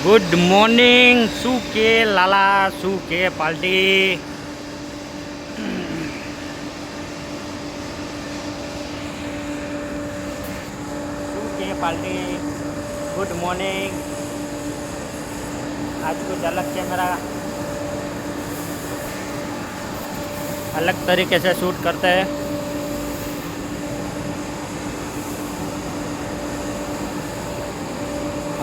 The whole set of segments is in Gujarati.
Good morning. શું કે લાલા, શું કે પાર્ટી? શું કે पार्टी? Good morning. आज कुछ अलग कैमरा अलग तरीके से शूट करते हैं.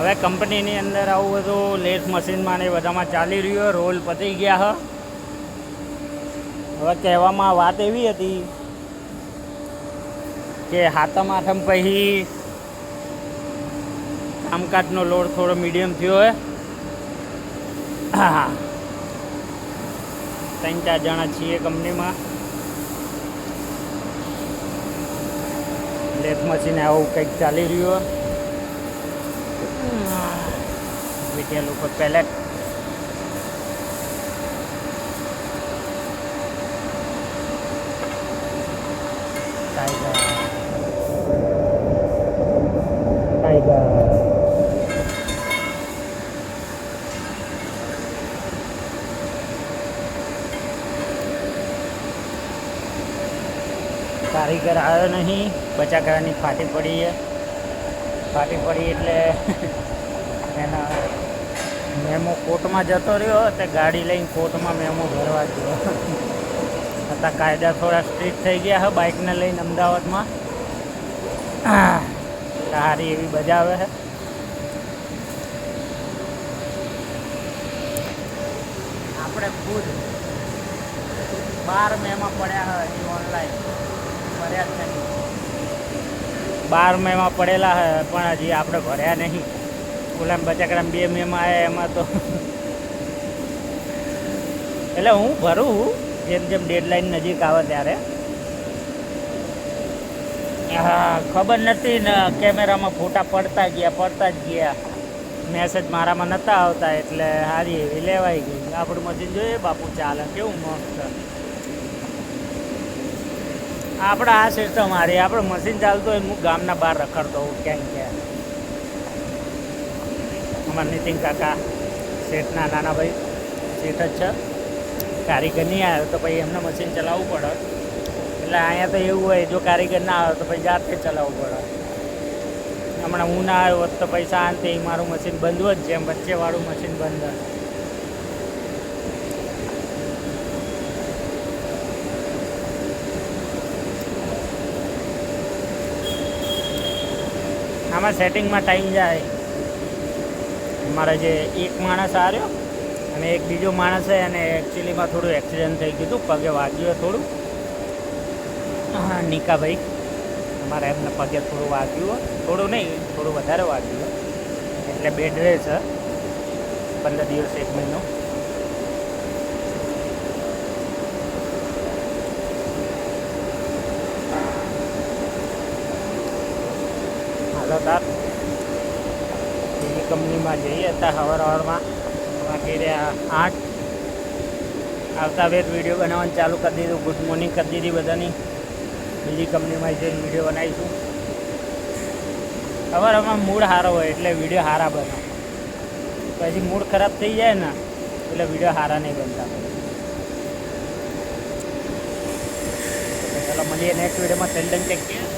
હવે કંપનીની અંદર આવું બધું લેથ મશીનમાં ને બધામાં ચાલી રહ્યો. રોલ પતી ગયા. હવે કહેવામાં વાત એવી હતી કે હાથમ આઠમ પછી કામકાજનો લોડ થોડો મીડિયમ થયો હોય. હા, 3-4 જણા છીએ કંપનીમાં. લેથ મશીન આવું કંઈક ચાલી રહ્યું. વીટીએલ ઉપર પેલેટ ટાઈગર કારીગર આવ્યો નહીં. બચા કરાની ફાટી પડી છે. ફાટી પડી એટલે એના મેમો કોર્ટમાં જતો રહ્યો. તે ગાડી લઈને કોર્ટમાં મેમો ભરવા ગયો છતાં કાયદા થોડા સ્ટ્રિક્ટ થઈ ગયા છે બાઇકને લઈને અમદાવાદમાં. સારી એવી બજાવે છે. આપણે ખુદ 12 મેમાં પડ્યા છે. હજી ઓનલાઈન ભર્યા જ નહીં. 12 મેમાં પડેલા છે પણ હજી આપણે ભર્યા નહીં. ઓલા બચાકડા 2 મેમાં આવ્યા એમાં તો એટલે હું ભરું જેમ જેમ ડેડલાઇન નજીક આવે ત્યારે. હા, ખબર નથી ને કેમેરામાં ફોટા પડતા જ ગયા. મેસેજ મારામાં નહોતા આવતા એટલે સારી એવી લેવાઈ ગઈ. આપણું મશીન જોઈએ બાપુ, ચાલે કેવું મસ્ત. આપણે આ સિસ્ટમ મારી. આપણે મશીન ચાલતું હોય હું ગામના બહાર રખડતો હોઉં ક્યાંક. અમારા નીતિન કાકા શેઠના નાના ભાઈ શેઠ જ છે. કારીગર નહીં આવ્યો તો પછી એમને મશીન ચલાવવું પડે. એટલે અહીંયા તો એવું હોય, જો કારીગર ના આવ્યો તો પછી જાતે ચલાવવું પડે. હમણાં હું ના આવ્યો હોત તો પછી શાંતિ મારું મશીન બંધ જ છે. એમ વચ્ચેવાળું મશીન બંધ. આમાં સેટિંગમાં ટાઈમ જાય. મારા જે એક માણસ આવ્યો અને એક બીજો માણસ છે અને એકચ્યુઅલીમાં થોડું એક્સિડન્ટ થઈ ગયું હતું. પગે વાગ્યું થોડું. હા, નિકાભાઈ અમારે એમને પગે થોડું વાગ્યું. થોડું નહીં, થોડું વધારે વાગ્યું. એટલે બેડ રહે છે 15 દિવસ 1 મહિનો. હાલો તાર બીજી કંપનીમાં જઈએ હતા. સવારમાં બાકી રહ્યા 8. આવતા વેત વિડીયો બનાવવાનું ચાલુ કરી દીધું. ગુડ મોર્નિંગ કરી દીધી બધાની. બીજી કંપનીમાં જઈને વિડીયો બનાવીશું. સવારમાં મૂડ સારો હોય એટલે વિડીયો સારા બને. પછી મૂડ ખરાબ થઈ જાય ને એટલે વિડીયો સારા નહીં બનતા. ચાલો મળીએ નેક્સ્ટ વિડીયોમાં. ટેન્ડન ટેક કેર.